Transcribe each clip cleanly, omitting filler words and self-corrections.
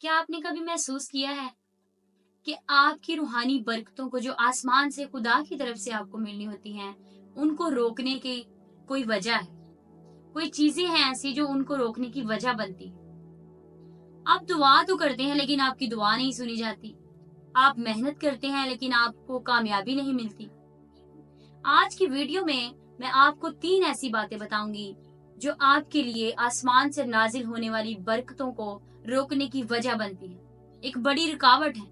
क्या आपने कभी महसूस किया है कि आपकी रूहानी बरकतों को जो आसमान से खुदा की तरफ से आपको मिलनी होती हैं, उनको रोकने की कोई वजह है? कोई चीजें हैं ऐसी जो उनको रोकने की वजह बनती है? आप दुआ तो करते हैं लेकिन आपकी दुआ नहीं सुनी जाती। आप मेहनत करते हैं लेकिन आपको कामयाबी नहीं मिलती। आज की वीडियो में मैं आपको 3 ऐसी बातें बताऊंगी जो आपके लिए आसमान से नाजिल होने वाली बरकतों को रोकने की वजह बनती है, एक बड़ी रुकावट है।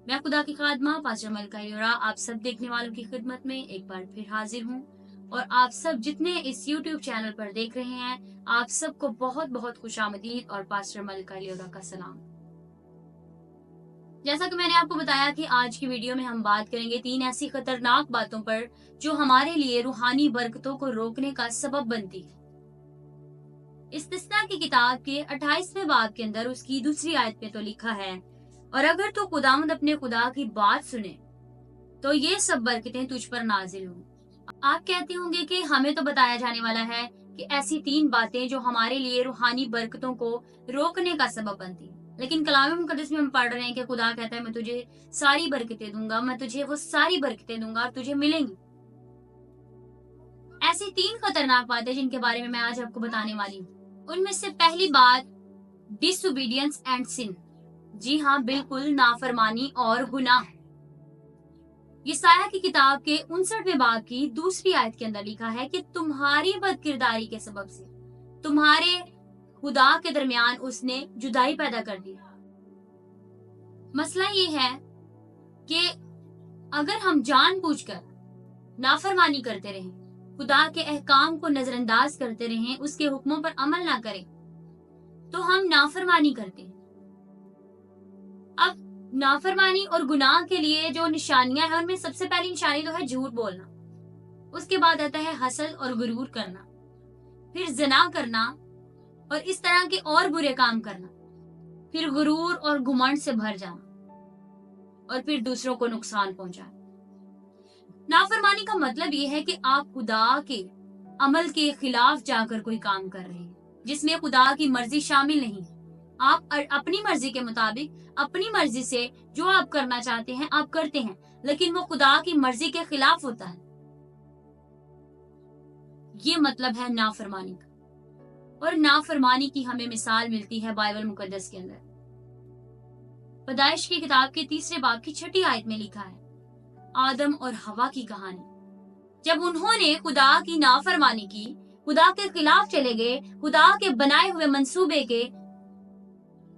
मैं खुदा की खादमा पास्टर मलका योरा आप सब देखने वालों की खिदमत में एक बार फिर हाजिर हूँ और आप सब जितने इस YouTube चैनल पर देख रहे हैं, आप सबको बहुत बहुत खुशामदीद और पास्टर मलका योरा का सलाम। जैसा कि मैंने आपको बताया कि आज की वीडियो में हम बात करेंगे 3 ऐसी खतरनाक बातों पर जो हमारे लिए रूहानी बरकतों को रोकने का सबब बनती है। इस्तिस्ना की किताब के 28वें बाब के अंदर उसकी दूसरी आयत में तो लिखा है, और अगर तू खुदावंद अपने खुदा की बात सुने तो ये सब बरकतें तुझ पर नाजिल हों। आप कहते होंगे कि हमें तो बताया जाने वाला है कि ऐसी 3 बातें जो हमारे लिए रूहानी बरकतों को रोकने का सबब बनती है, लेकिन कलाम मुकद्दस में हम पढ़ रहे हैं कि खुदा कहता है मैं तुझे सारी बरकतें दूंगा, मैं तुझे वो सारी बरकतें दूंगा और तुझे मिलेंगी। ऐसी 3 खतरनाक बातें जिनके बारे में मैं आज आपको बताने वाली हूँ। उनमें से पहली बात डिसोबीडियंस एंड सिन। जी हाँ, बिल्कुल, नाफरमानी और गुनाह। यशायाह की किताब के 59वें बाब की दूसरी आयत के अंदर लिखा है कि तुम्हारी बदकिरदारी के सबब से तुम्हारे खुदा के दरमियान उसने जुदाई पैदा कर दी। मसला ये है कि अगर हम जानबूझकर नाफरमानी करते रहें, खुदा के अहकाम को नजरअंदाज करते रहें, उसके हुक्मों पर अमल ना करें, तो हम नाफरमानी करते हैं। अब नाफरमानी और गुनाह के लिए जो निशानियां हैं, उनमें सबसे पहली निशानी तो है झूठ बोलना। उसके बाद आता है हसद और गुरूर करना, फिर ज़िना करना और इस तरह के और बुरे काम करना, फिर गुरूर और घुमंड से भर जाना और फिर दूसरों को नुकसान पहुंचाना। नाफरमानी का मतलब ये है कि आप खुदा के अमल के खिलाफ जाकर कोई काम कर रहे हैं जिसमें खुदा की मर्जी शामिल नहीं है। आप अपनी मर्जी के मुताबिक, अपनी मर्जी से जो आप करना चाहते हैं आप करते हैं, लेकिन वो खुदा की मर्जी के खिलाफ होता है। ये मतलब है नाफरमानी का। और नाफरमानी की हमें मिसाल मिलती है बाइबल मुकद्दस के अंदर। पैदाइश की किताब के 3 बाब की 6 आयत में लिखा है, आदम और हवा की कहानी। जब उन्होंने खुदा की नाफरमानी की, खुदा के खिलाफ चले गए, खुदा के बनाए हुए मंसूबे के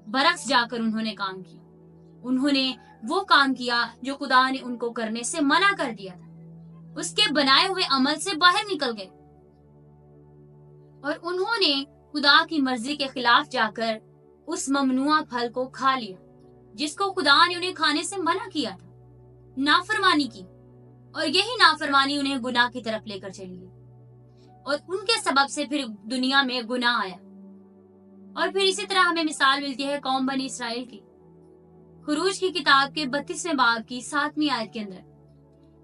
बरक्स जाकर उन्होंने काम किया। उन्होंने वो काम किया जो खुदा ने उनको करने से मना कर दिया था। उसके बनाए हुए अमल से बाहर निकल गए और उन्होंने खुदा की मर्जी के खिलाफ जाकर उस ममनुआ फल को खा लिया जिसको खुदा ने उन्हें खाने से मना किया था। नाफरमानी की, और यही नाफरमानी उन्हें गुनाह की तरफ लेकर चली गई और उनके सबब से फिर दुनिया में गुनाह आया। और फिर इसी तरह हमें मिसाल मिलती है कौम बनी इसराइल की। खुरूज की किताब के 32वें बाब की 7वीं आयत के अंदर,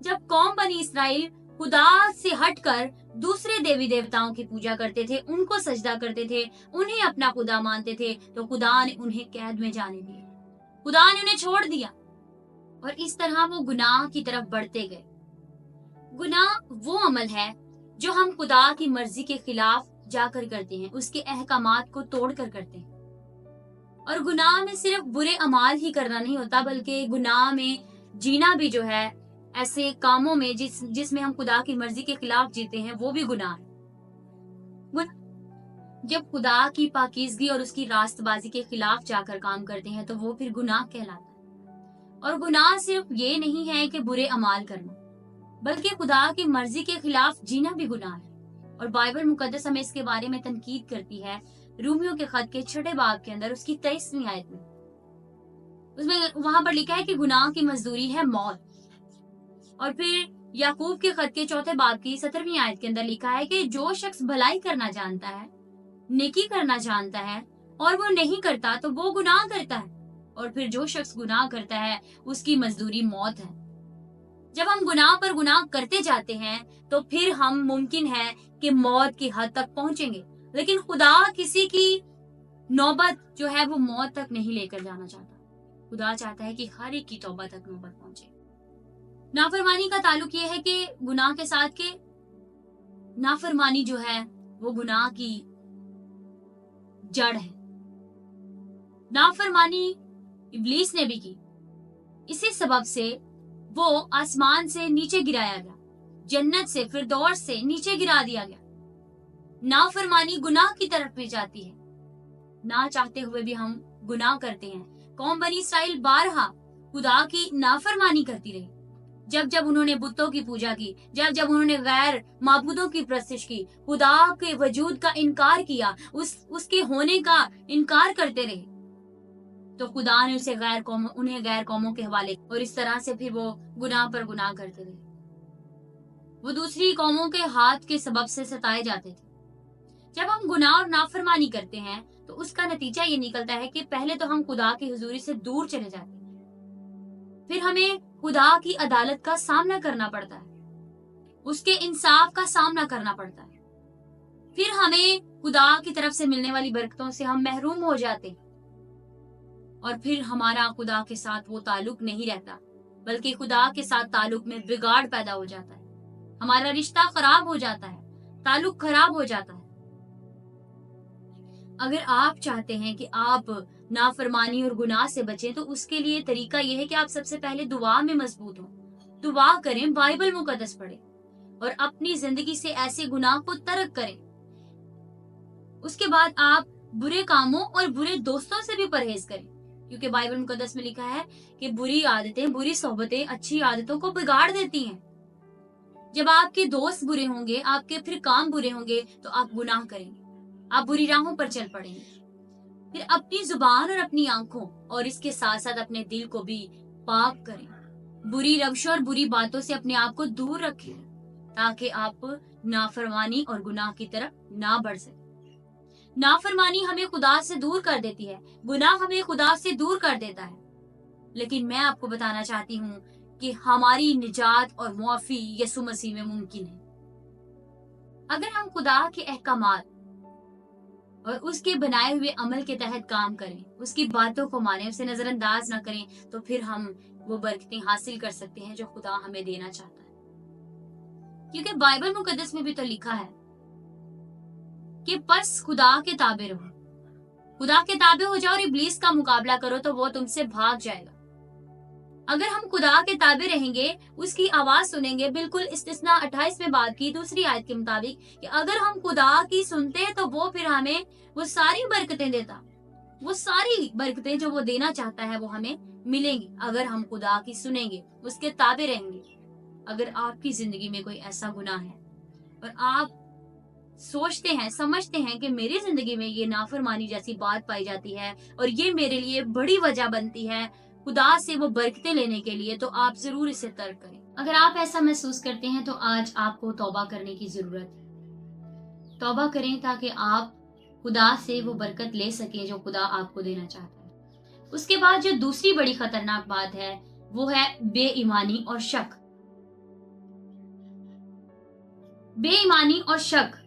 जब कौम बनी इसराइल खुदा से हटकर दूसरे देवी देवताओं की पूजा करते थे, उनको सजदा करते थे, उन्हें अपना खुदा मानते थे, तो खुदा ने उन्हें कैद में जाने दिया, खुदा ने उन्हें छोड़ दिया और इस तरह वो गुनाह की तरफ बढ़ते गए। गुनाह वो अमल है जो हम खुदा की मर्जी के खिलाफ जाकर करते हैं, उसके अहकामात को तोड़कर करते हैं। और गुनाह में सिर्फ बुरे अमाल ही करना नहीं होता, बल्कि गुनाह में जीना भी जो है, ऐसे कामों में जिसमें हम खुदा की मर्जी के खिलाफ जीते हैं, वो भी गुनाह है। जब खुदा की पाकीज़गी और उसकी रास्तबाजी के खिलाफ जाकर काम करते हैं तो वो फिर गुनाह कहलाता है। और गुनाह सिर्फ ये नहीं है कि बुरे अमाल करना, बल्कि खुदा की मर्जी के खिलाफ जीना भी गुनाह है। और बाइबल मुकद्दस हमें इसके बारे में तनकीद करती है रूमियों के खत के 6 बाब के अंदर उसकी 23वीं आयत में। उसमें वहां पर लिखा है कि गुनाह की मजदूरी है मौत। और फिर याकूब के खत के 4 बाब की 17वीं आयत के अंदर लिखा है कि जो शख्स भलाई करना जानता है, नेकी करना जानता है और वो नहीं करता तो वो गुनाह करता है, और फिर जो शख्स गुनाह करता है उसकी मजदूरी मौत है। जब हम गुनाह पर गुनाह करते जाते हैं तो फिर हम मुमकिन है कि मौत की हद तक पहुंचेंगे, लेकिन खुदा किसी की नौबत जो है वो मौत तक नहीं लेकर जाना चाहता। खुदा चाहता है कि हर एक की तौबा तक नौबत पहुंचे। नाफरमानी का ताल्लुक ये है कि गुनाह के साथ के नाफरमानी जो है वो गुनाह की जड़ है। नाफरमानी इब्लीस ने भी की, इसी सबब से वो आसमान से नीचे गिराया गया, जन्नत से फिरदौस से नीचे गिरा दिया गया। नाफरमानी गुनाह की तरफ भी जाती है, ना चाहते हुए भी हम गुनाह करते हैं। कौम बनी इसराइल बारहा खुदा की नाफरमानी करती रही। जब जब उन्होंने बुतों की पूजा की, जब जब उन्होंने गैर माबूदों की प्रस्तिश की, खुदा के वजूद का इनकार किया, उसके होने का इनकार करते रहे, तो खुदा ने उन्हें गैर कौमों के हवाले, और इस तरह से फिर वो गुनाह पर गुनाह करते रहे। वो दूसरी कौमों के हाथ के सबब से सताए जाते थे। जब हम गुनाह और नाफरमानी करते हैं तो उसका नतीजा ये निकलता है कि पहले तो हम खुदा की हुजूरी से दूर चले जाते हैं, फिर हमें खुदा की अदालत का सामना करना पड़ता है, उसके इंसाफ का सामना करना पड़ता है, फिर हमें खुदा की तरफ से मिलने वाली बरकतों से हम महरूम हो जाते हैं, और फिर हमारा खुदा के साथ वो ताल्लुक नहीं रहता, बल्कि खुदा के साथ ताल्लुक में बिगाड़ पैदा हो जाता है, हमारा रिश्ता खराब हो जाता है, ताल्लुक खराब हो जाता है। अगर आप चाहते हैं कि आप नाफरमानी और गुनाह से बचें, तो उसके लिए तरीका यह है कि आप सबसे पहले दुआ में मजबूत हों, दुआ करें, बाइबल मुकद्दस पढ़ें और अपनी जिंदगी से ऐसे गुनाह को तर्क करें। उसके बाद आप बुरे कामों और बुरे दोस्तों से भी परहेज करें, क्योंकि बाइबल मुकद्दस में लिखा है कि बुरी आदतें, बुरी सोहबतें अच्छी आदतों को बिगाड़ देती हैं। जब आपके दोस्त बुरे होंगे, आपके फिर काम बुरे होंगे, तो आप गुनाह करेंगे, आप बुरी राहों पर चल पड़ेंगे। फिर अपनी जुबान और अपनी आंखों और इसके साथ साथ अपने दिल को भी पाक करें, बुरी रवशों और बुरी बातों से अपने आप को दूर रखें, ताकि आप नाफरमानी और गुनाह की तरफ ना बढ़ सके। नाफरमानी हमें खुदा से दूर कर देती है, गुनाह हमें खुदा से दूर कर देता है। लेकिन मैं आपको बताना चाहती हूँ कि हमारी निजात और मुआफी यीशु मसीह में मुमकिन है। अगर हम खुदा के अहकामात और उसके बनाए हुए अमल के तहत काम करें, उसकी बातों को मानें, उसे नजरअंदाज ना करें, तो फिर हम वो बरकतें हासिल कर सकते हैं जो खुदा हमें देना चाहता है। क्योंकि बाइबल मुकद्दस में भी तो लिखा है कि बस खुदा के ताबे रहो, खुदा के ताबे हो जाओ और इब्लीस का मुकाबला करो तो वो तुमसे भाग जाएगा। अगर हम खुदा के ताबे रहेंगे, उसकी आवाज सुनेंगे, बिल्कुल इस्तिस्ना 28 में बात की दूसरी आयत के मुताबिक कि अगर हम खुदा की सुनते हैं तो वो फिर हमें वो सारी बरकतें देता, वो सारी बरकतें जो वो देना चाहता है वो हमें मिलेंगी अगर हम खुदा की सुनेंगे, उसके ताबे रहेंगे। अगर आपकी जिंदगी में कोई ऐसा गुनाह है और आप सोचते हैं, समझते हैं कि मेरी जिंदगी में ये नाफरमानी जैसी बात पाई जाती है और ये मेरे लिए बड़ी वजह बनती है खुदा से वो बरकतें लेने के लिए, तो आप जरूर इसे तर्क करें। अगर आप ऐसा महसूस करते हैं तो आज आपको तौबा करने की जरूरत है। तौबा करें ताकि आप खुदा से वो बरकत ले सके जो खुदा आपको देना चाहता है। उसके बाद जो दूसरी बड़ी खतरनाक बात है वो है बेईमानी और शक। बेईमानी और शक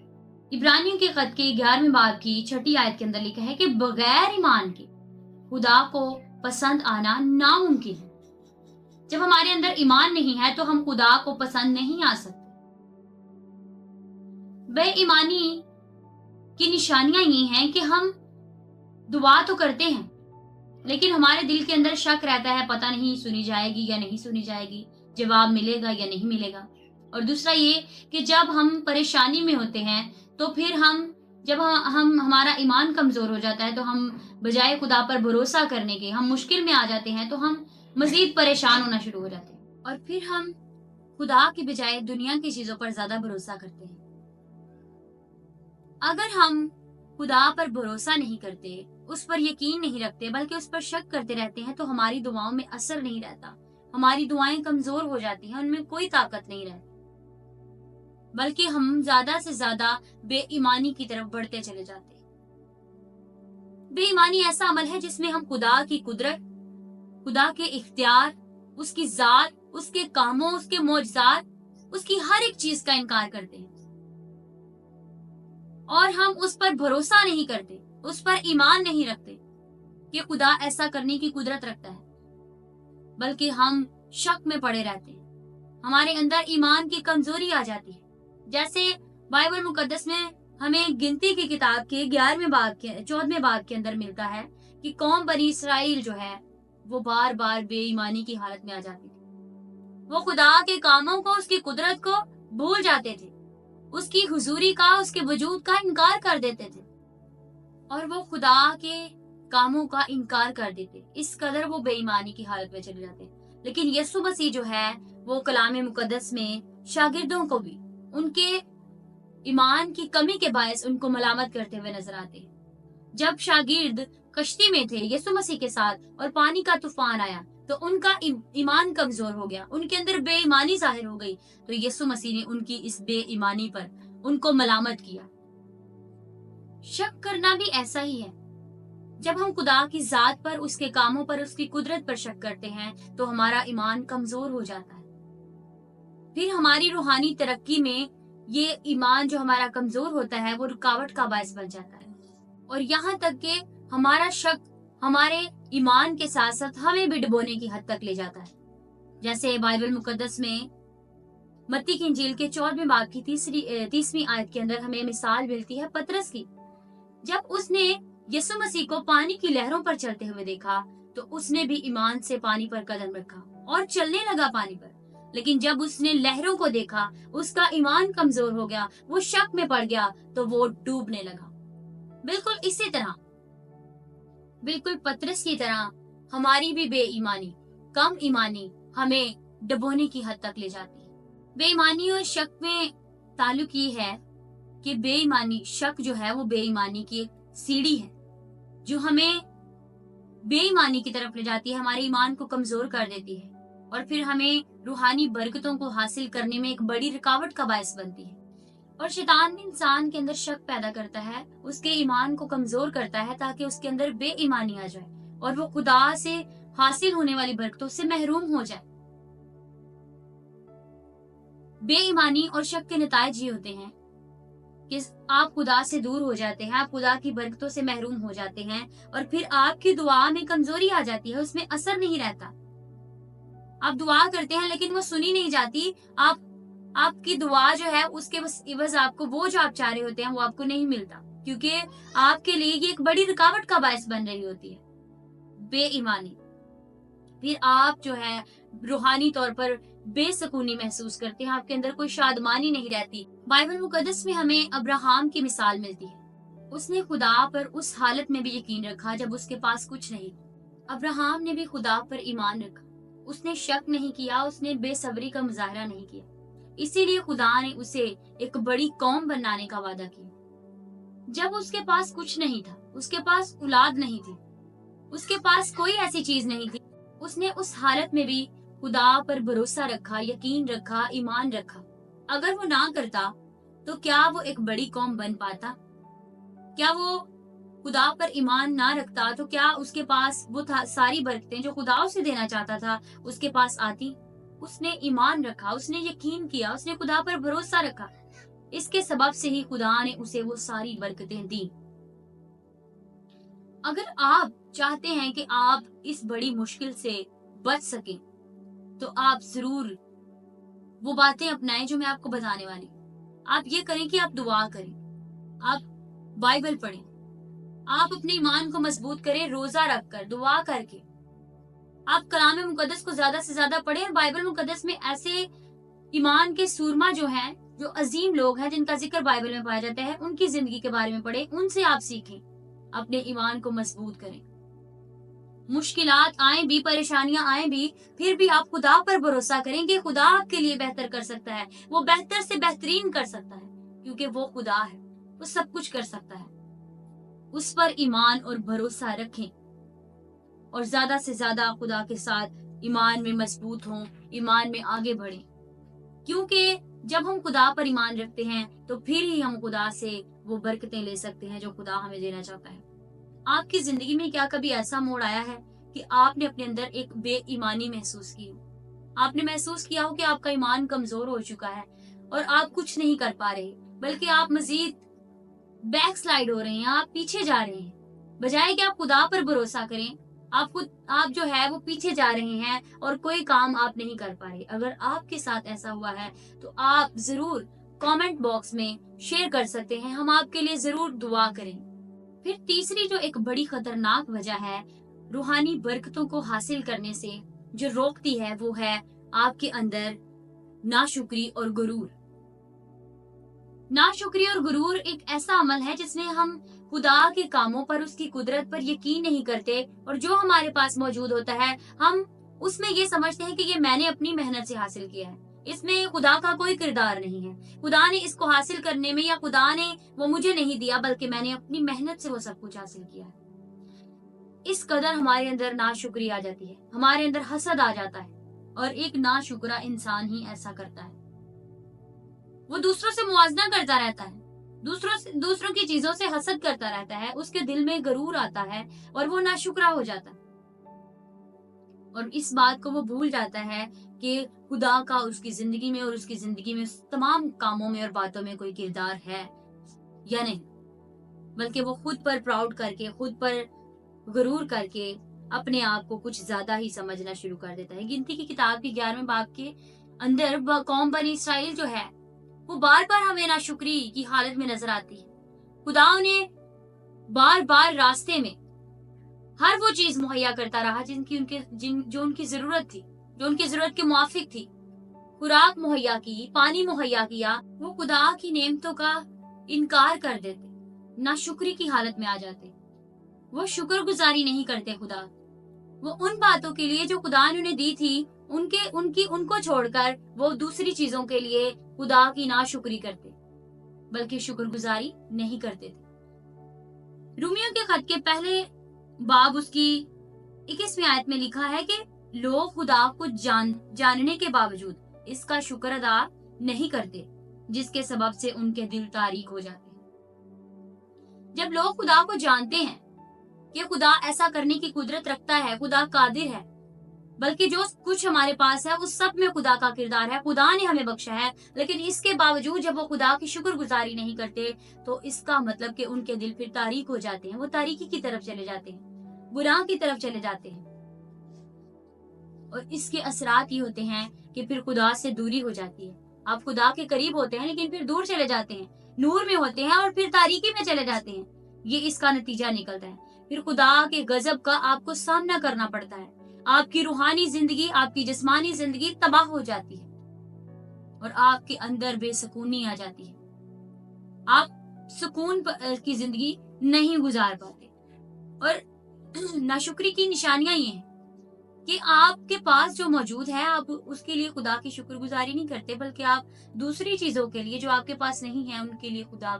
इब्रानियों के खत के 11वें बाब की 6ठी आयत के अंदर लिखा है कि बगैर ईमान के खुदा को पसंद आना नामुमकिन है। जब हमारे अंदर ईमान नहीं है तो हम खुदा को पसंद नहीं आ सकते। बेईमानी की निशानियां ये हैं कि हम दुआ तो करते हैं लेकिन हमारे दिल के अंदर शक रहता है, पता नहीं सुनी जाएगी या नहीं सुनी जाएगी, जवाब मिलेगा या नहीं मिलेगा। और दूसरा ये कि जब हम परेशानी में होते हैं तो फिर जब हमारा ईमान कमजोर हो जाता है तो हम बजाय खुदा पर भरोसा करने के, हम मुश्किल में आ जाते हैं तो हम मजीद परेशान होना शुरू हो जाते हैं और फिर हम खुदा की बजाय दुनिया की चीजों पर ज्यादा भरोसा करते हैं। अगर हम खुदा पर भरोसा नहीं करते, उस पर यकीन नहीं रखते, बल्कि उस पर शक करते रहते हैं, तो हमारी दुआओं में असर नहीं रहता, हमारी दुआएं कमजोर हो जाती हैं, उनमें कोई ताकत नहीं रहती, बल्कि हम ज्यादा से ज्यादा बेईमानी की तरफ बढ़ते चले जाते हैं। बेईमानी ऐसा अमल है जिसमें हम खुदा की कुदरत, खुदा के इख्तियार, उसकी जात, उसके कामों, उसके मौजज़ात, उसकी हर एक चीज का इनकार करते हैं और हम उस पर भरोसा नहीं करते। उस पर ईमान नहीं रखते कि खुदा ऐसा करने की कुदरत रखता है, बल्कि हम शक में पड़े रहते हैं। हमारे अंदर ईमान की कमजोरी आ जाती है। जैसे बाइबल मुकद्दस में हमें गिनती की किताब के 11वें बाब के 14वें बाब के अंदर मिलता है कि कौम बनी इसराइल जो है वो बार बार बेईमानी की हालत में आ जाती थी। वो खुदा के कामों को, उसकी कुदरत को भूल जाते थे, उसकी हुजूरी का, उसके वजूद का इनकार कर देते थे और वो खुदा के कामों का इनकार कर देते। इस कदर वो बेईमानी की हालत में चले जाते। लेकिन यीशु मसीह जो है वो कलाम मुकद्दस में शागिर्दों को भी उनके ईमान की कमी के बायस उनको मलामत करते हुए नजर आते हैं। जब शागिर्द कश्ती में थे यीशु मसीह के साथ और पानी का तूफान आया तो उनका ईमान कमजोर हो गया, उनके अंदर बेईमानी जाहिर हो गई। तो यीशु मसीह ने उनकी इस बेईमानी पर उनको मलामत किया। शक करना भी ऐसा ही है। जब हम खुदा की जात पर, उसके कामों पर, उसकी कुदरत पर शक करते हैं तो हमारा ईमान कमजोर हो जाता है। फिर हमारी रूहानी तरक्की में ये ईमान जो हमारा कमजोर होता है वो रुकावट का बायस बन जाता है और यहाँ तक कि हमारा शक हमारे ईमान के साथ साथ हमें भी डुबोने की हद तक ले जाता है। जैसे बाइबल मुकद्दस में मत्ती की इंजील के 14वें बाब की 30वीं आयत के अंदर हमें मिसाल मिलती है पतरस की। जब उसने यीशु मसीह को पानी की लहरों पर चलते हुए देखा तो उसने भी ईमान से पानी पर कदम रखा और चलने लगा पानी पर। लेकिन जब उसने लहरों को देखा उसका ईमान कमजोर हो गया, वो शक में पड़ गया तो वो डूबने लगा। बिल्कुल इसी तरह, बिल्कुल पतरस की तरह हमारी भी बेईमानी, कम ईमानी हमें डुबोने की हद तक ले जाती है। बेईमानी और शक में ताल्लुक ये है कि बेईमानी, शक जो है वो बेईमानी की एक सीढ़ी है जो हमें बेईमानी की तरफ ले जाती है, हमारे ईमान को कमजोर कर देती है और फिर हमें रूहानी बरकतों को हासिल करने में एक बड़ी रुकावट का बायस बनती है। और शैतान भी इंसान के अंदर शक पैदा करता है, उसके ईमान को कमजोर करता है ताकि उसके अंदर बेईमानी आ जाए और वो खुदा से हासिल होने वाली बरकतों से महरूम हो जाए। बेईमानी और शक के नतायज ये होते हैं कि आप खुदा से दूर हो जाते हैं, आप खुदा की बरकतों से महरूम हो जाते हैं और फिर आपकी दुआ में कमजोरी आ जाती है, उसमें असर नहीं रहता। आप दुआ करते हैं लेकिन वो सुनी नहीं जाती। आपकी दुआ जो है उसके बस इवज आपको वो जो आप चाह रहे होते हैं वो आपको नहीं मिलता, क्योंकि आपके लिए ये एक बड़ी रुकावट का बायस बन रही होती है बेईमानी। फिर आप जो है रूहानी तौर पर बेसुकूनी महसूस करते हैं, आपके अंदर कोई शादमानी नहीं रहती। बाइबल मुकद्दस में हमें अब्राहम की मिसाल मिलती है। उसने खुदा पर उस हालत में भी यकीन रखा जब उसके पास कुछ नहीं। अब्राहम ने भी खुदा पर ईमान रखा, उसने शक नहीं किया, उसने बेसब्री का मुजाहरा नहीं किया। इसीलिए खुदा ने उसे एक बड़ी कौम बनाने का वादा किया। जब उसके पास कुछ नहीं था, उसके पास औलाद नहीं थी, उसके पास कोई ऐसी चीज नहीं थी, उसने उस हालत में भी खुदा पर भरोसा रखा, यकीन रखा, ईमान रखा। अगर वो ना करता तो क्या वो एक बड़ी कौम बन पाता? क्या वो खुदा पर ईमान ना रखता तो क्या उसके पास वो सारी बरकतें जो खुदा उसे देना चाहता था उसके पास आती? उसने ईमान रखा, उसने यकीन किया, उसने खुदा पर भरोसा रखा। इसके सबब से ही खुदा ने उसे वो सारी बरकतें दी। अगर आप चाहते हैं कि आप इस बड़ी मुश्किल से बच सकें तो आप जरूर वो बातें अपनाएं जो मैं आपको बताने वाली। आप ये करें कि आप दुआ करें, आप बाइबल पढ़ें, आप अपने ईमान को मजबूत करें रोजा रखकर, दुआ करके। आप कलाम मुकद्दस को ज्यादा से ज्यादा पढ़ें और बाइबल मुकद्दस में ऐसे ईमान के सूरमा जो हैं, जो अजीम लोग हैं जिनका जिक्र बाइबल में पाया जाता है, उनकी जिंदगी के बारे में पढ़ें, उनसे आप सीखें, अपने ईमान को मजबूत करें। मुश्किलात आए भी, परेशानियां आए भी, फिर भी आप खुदा पर भरोसा करेंगे। खुदा आपके लिए बेहतर कर सकता है, वो बेहतर से बेहतरीन कर सकता है, क्योंकि वो खुदा है, वो सब कुछ कर सकता है। उस पर ईमान और भरोसा रखें और ज्यादा से ज्यादा खुदा के साथ ईमान में मजबूत हों, ईमान में आगे बढ़ें, क्योंकि जब हम खुदा पर ईमान रखते हैं तो फिर ही हम खुदा से वो बरकतें ले सकते हैं जो खुदा हमें देना चाहता है। आपकी जिंदगी में क्या कभी ऐसा मोड़ आया है कि आपने अपने अंदर एक बेईमानी महसूस की हो? आपने महसूस किया हो कि आपका ईमान कमजोर हो चुका है और आप कुछ नहीं कर पा रहे, बल्कि आप मजीद बैक स्लाइड हो रहे हैं, आप पीछे जा रहे हैं। बजाय कि आप खुदा पर भरोसा करें, आप जो है वो पीछे जा रहे हैं और कोई काम आप नहीं कर पा रहे। अगर आपके साथ ऐसा हुआ है तो आप जरूर कमेंट बॉक्स में शेयर कर सकते हैं, हम आपके लिए जरूर दुआ करें। फिर तीसरी जो एक बड़ी खतरनाक वजह है रूहानी बरकतों को हासिल करने से जो रोकती है, वो है आपके अंदर नाशुक्री और गुरूर। नाशुक्री और गुरूर एक ऐसा अमल है जिसमें हम खुदा के कामों पर, उसकी कुदरत पर यकीन नहीं करते, और जो हमारे पास मौजूद होता है हम उसमें ये समझते हैं कि ये मैंने अपनी मेहनत से हासिल किया है, इसमें खुदा का कोई किरदार नहीं है, खुदा ने इसको हासिल करने में, या खुदा ने वो मुझे नहीं दिया, बल्कि मैंने अपनी मेहनत से वो सब कुछ हासिल किया है। इस कदर हमारे अंदर नाशुक्री आ जाती है, हमारे अंदर हसद आ जाता है, और एक नाशुक्रा इंसान ही ऐसा करता है। वो दूसरों से मुआवजा करता रहता है, दूसरों की चीजों से हसद करता रहता है, उसके दिल में गरूर आता है और वो नाशुक्रा हो जाता है, और इस बात को वो भूल जाता है कि खुदा का उसकी जिंदगी में और उसकी जिंदगी में तमाम कामों में और बातों में कोई किरदार है या नहीं, बल्कि वो खुद पर प्राउड करके, खुद पर गरूर करके अपने आप को कुछ ज्यादा ही समझना शुरू कर देता है। गिनती की किताब के 11वें बाब के अंदर कौम बनी इसराइल जो है वो बार बार हमें नाशुक्री की हालत में नजर आती है। खुदा उन्हें बार बार रास्ते में हर वो चीज मुहैया करता रहा जो उनकी जरूरत थी, जो उनकी जरूरत के मुआफिक थी। खुराक मुहैया की, पानी मुहैया किया। वो खुदा की नेमतों का इनकार कर देते, नाशुक्री की हालत में आ जाते, वो शुक्रगुजारी नहीं करते खुदा, वो उन बातों के लिए जो खुदा ने उन्हें दी थी उनको छोड़कर वो दूसरी चीजों के लिए खुदा की नाशुक्री करते, बल्कि शुक्रगुजारी नहीं करते थे। रोमियो के खत के पहले बाब उसकी 21वीं आयत में लिखा है कि लोग खुदा को जानने के बावजूद इसका शुक्र अदा नहीं करते, जिसके सबब से उनके दिल तारीक हो जाते हैं। जब लोग खुदा को जानते हैं कि खुदा ऐसा करने की कुदरत रखता है, खुदा कादिर है, बल्कि जो कुछ हमारे पास है उस सब में खुदा का किरदार है, खुदा ने हमें बख्शा है, लेकिन इसके बावजूद जब वो खुदा की शुक्रगुजारी नहीं करते तो इसका मतलब कि उनके दिल फिर तारीक हो जाते हैं, वो तारीकी की तरफ चले जाते हैं, गुनाह की तरफ चले जाते हैं, और इसके असरात ये होते हैं कि फिर खुदा से दूरी हो जाती है। आप खुदा के करीब होते हैं लेकिन फिर दूर चले जाते हैं, नूर में होते हैं और फिर तारीकी में चले जाते हैं, ये इसका नतीजा निकलता है। फिर खुदा के गजब का आपको सामना करना पड़ता है, आपकी रूहानी जिंदगी, आपकी जिस्मानी जिंदगी तबाह हो जाती है और आपके अंदर बेसुकूनी आ जाती है, आप सुकून की जिंदगी नहीं गुजार पाते। और नाशुक्री की निशानियां ये हैं कि आपके पास जो मौजूद है आप उसके लिए खुदा की शुक्रगुजारी नहीं करते, बल्कि आप दूसरी चीजों के लिए जो आपके पास नहीं है उनके लिए खुदा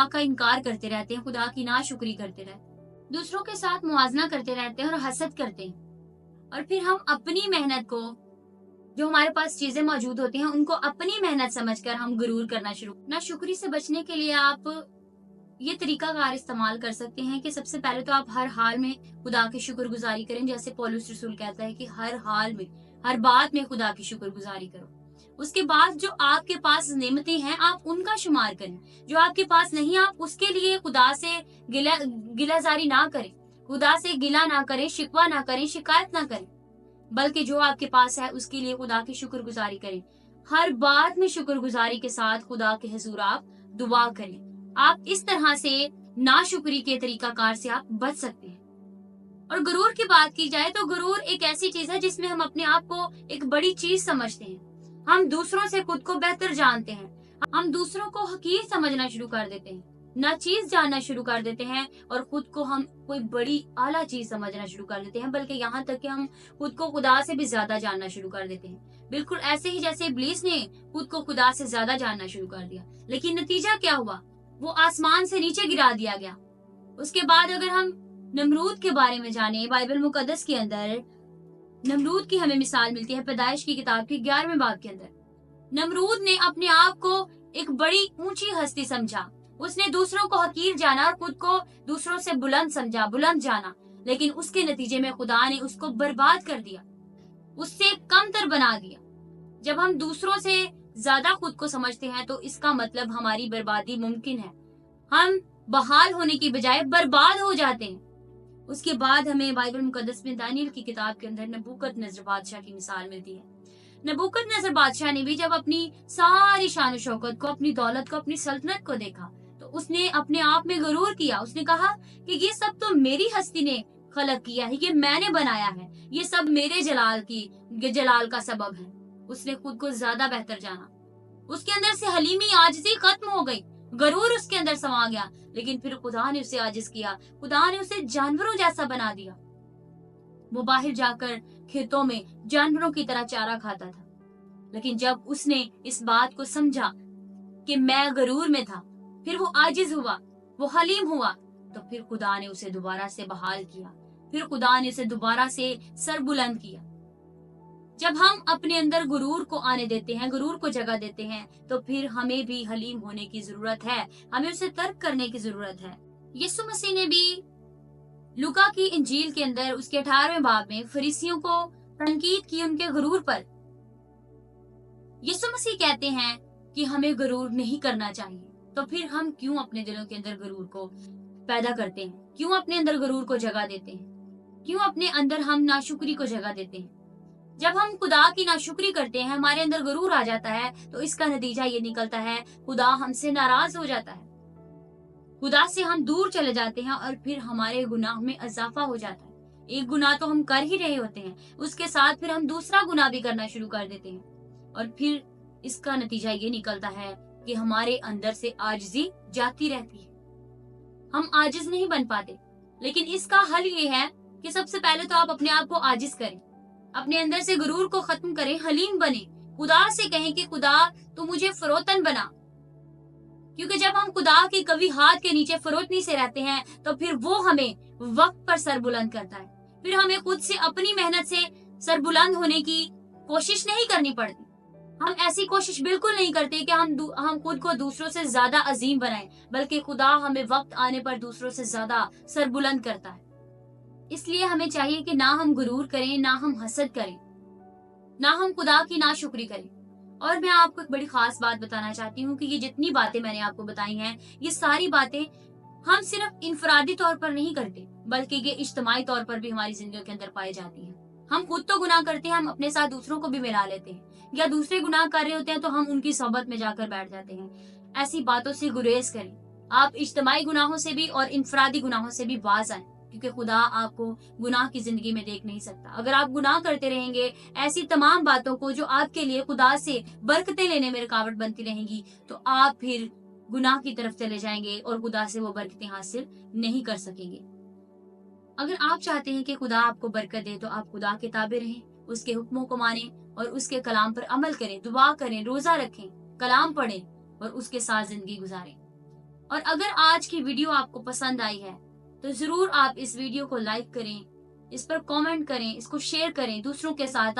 का इनकार करते रहते हैं, खुदा की नाशुक्री करते रहते हैं, दूसरों के साथ मुआवजा करते रहते हैं और हसद करते हैं। और फिर हम अपनी मेहनत को, जो हमारे पास चीजें मौजूद होती हैं, उनको अपनी मेहनत समझकर हम गुरूर करना शुरू। नाशुक्री से बचने के लिए आप ये तरीकाकार इस्तेमाल कर सकते हैं कि सबसे पहले तो आप हर हाल में खुदा की शुक्रगुजारी करें, जैसे पौलुस रसूल कहता है कि हर हाल में, हर बात में खुदा की शुक्रगुजारी करो। उसके बाद जो आपके पास नेमतें हैं आप उनका शुमार करें, जो आपके पास नहीं आप उसके लिए खुदा से गिलाजारी ना करें, खुदा से गिला ना करें, शिकवा ना करें, शिकायत ना करें, बल्कि जो आपके पास है उसके लिए खुदा की शुक्रगुजारी करें। हर बात में शुक्रगुजारी के साथ खुदा के हुजूर आप दुआ करें। आप इस तरह से नाशुक्री के तरीकाकार से आप बच सकते हैं। और गुरूर की बात की जाए तो गुरूर एक ऐसी चीज है जिसमें हम अपने आप को एक बड़ी चीज समझते हैं, हम दूसरों से खुद को बेहतर जानते हैं, हम दूसरों को हकीर समझना शुरू कर देते हैं, नाचीज जानना शुरू कर देते हैं और खुद को हम कोई बड़ी आला चीज समझना शुरू कर देते हैं, बल्कि यहाँ तक कि हम खुद को खुदा से भी ज्यादा जानना शुरू कर देते हैं। बिल्कुल ऐसे ही जैसे इब्लीस ने खुद को खुदा से ज्यादा जानना शुरू कर दिया, लेकिन नतीजा क्या हुआ, वो आसमान से नीचे गिरा दिया गया। उसके बाद अगर हम नमरूद के बारे में जाने, बाइबल मुकद्दस के अंदर नमरूद की हमें मिसाल मिलती है पैदाइश की किताब के 11वें बाब के अंदर। नमरूद ने अपने आप को एक बड़ी ऊंची हस्ती समझा, उसने दूसरों को हकीर जाना और खुद को दूसरों से बुलंद समझा, बुलंद जाना, लेकिन उसके नतीजे में खुदा ने उसको बर्बाद कर दिया, उससे कमतर बना दिया। जब हम दूसरों से ज्यादा खुद को समझते हैं तो इसका मतलब हमारी बर्बादी मुमकिन है। हम बहाल होने की बजाय बर्बाद हो जाते हैं। उसके बाद हमें बाइबल मुकद्दस में दानियल की किताब के अंदर नबूकदनेस्सर बादशाह की मिसाल मिलती है। नबूकदनेस्सर बादशाह ने भी जब अपनी सारी शान शौकत को, अपनी दौलत को, अपनी सल्तनत को देखा तो उसने अपने आप में गरूर किया। उसने कहा कि ये सब तो मेरी हस्ती ने खलक किया है, ये मैंने बनाया है, ये सब मेरे जलाल का सबब है। उसने खुद को ज्यादा बेहतर जाना। उसके अंदर से हलीमी, आजिज़ी खत्म हो गई, गरूर उसके अंदर समा गया। लेकिन फिर खुदा ने उसे आजिज किया, खुदा ने उसे जानवरों जैसा बना दिया। वो बाहर जाकर खेतों में जानवरों की तरह चारा खाता था। लेकिन जब उसने इस बात को समझा कि मैं गरूर में था, फिर वो आजिज हुआ, वो हलीम हुआ, तो फिर खुदा ने उसे दोबारा से बहाल किया, फिर खुदा ने उसे दोबारा से सर बुलंद किया। जब हम अपने अंदर गुरूर को आने देते हैं, गुरूर को जगह देते हैं, तो फिर हमें भी हलीम होने की जरूरत है, हमें उसे तर्क करने की जरूरत है। यीशु मसीह ने भी लूका की इंजील के अंदर उसके 18वें बाब में फरीसियों को तनकीद की उनके गुरूर पर। यीशु मसीह कहते हैं कि हमें गुरूर नहीं करना चाहिए, तो फिर हम क्यों अपने दिलों के अंदर गुरूर को पैदा करते हैं? क्यों अपने अंदर गुरूर को जगह देते हैं? क्यों अपने अंदर हम नाशुक्री को जगह देते हैं? जब हम खुदा की नाशुक्री करते हैं, हमारे अंदर गुरूर आ जाता है, तो इसका नतीजा ये निकलता है, खुदा हमसे नाराज हो जाता है, खुदा से हम दूर चले जाते हैं और फिर हमारे गुनाह में इजाफा हो जाता है। एक गुनाह तो हम कर ही रहे होते हैं, उसके साथ फिर हम दूसरा गुनाह भी करना शुरू कर देते हैं और फिर इसका नतीजा ये निकलता है कि हमारे अंदर से आजिज़ी जाती रहती है, हम आजिज नहीं बन पाते। लेकिन इसका हल ये है कि सबसे पहले तो आप अपने आप को आजिज करें, अपने अंदर से गुरूर को खत्म करें, हलीम बने, खुदा से कहें कि खुदा तू मुझे फरोतन बना। क्योंकि जब हम खुदा के कभी हाथ के नीचे फरोतनी से रहते हैं, तो फिर वो हमें वक्त पर सर बुलंद करता है। फिर हमें खुद से अपनी मेहनत से सर बुलंद होने की कोशिश नहीं करनी पड़ती। हम ऐसी कोशिश बिल्कुल नहीं करते कि हम खुद को दूसरों से ज्यादा अजीम बनाएं, बल्कि खुदा हमें वक्त आने पर दूसरों से ज्यादा सर बुलंद करता है। इसलिए हमें चाहिए कि ना हम गुरूर करें, ना हम हसद करें, ना हम खुदा की नाशुक्री करें। और मैं आपको एक बड़ी खास बात बताना चाहती हूँ कि ये जितनी बातें मैंने आपको बताई हैं, ये सारी बातें हम सिर्फ इनफरादी तौर पर नहीं करते, बल्कि ये इज्तिमाई तौर पर भी हमारी जिंदगी के अंदर पाई जाती हैं। हम खुद तो गुनाह करते हैं, हम अपने साथ दूसरों को भी मिला लेते हैं, या दूसरे गुनाह कर रहे होते हैं तो हम उनकी सोबत में जाकर बैठ जाते हैं। ऐसी बातों से गुरेज करें। आप इज्तिमाई गुनाहों से भी और इनफरादी गुनाहों से भी बाज आए, क्योंकि खुदा आपको गुनाह की जिंदगी में देख नहीं सकता। अगर आप गुनाह करते रहेंगे, ऐसी तमाम बातों को जो आपके लिए खुदा से बरकतें लेने में रुकावट बनती रहेंगी, तो आप फिर गुनाह की तरफ चले जाएंगे और खुदा से वो बरकतें हासिल नहीं कर सकेंगे। अगर आप चाहते हैं कि खुदा आपको बरकत दे, तो आप खुदा के ताबे रहें, उसके हुक्मों को मानें और उसके कलाम पर अमल करें, दुआ करें, रोजा रखें, कलाम पढ़ें और उसके साथ जिंदगी गुजारें। और अगर आज की वीडियो आपको पसंद आई है, तो जरूर आप इस वीडियो को लाइक करें, इस पर कमेंट करें, इसको शेयर करें दूसरों के साथ,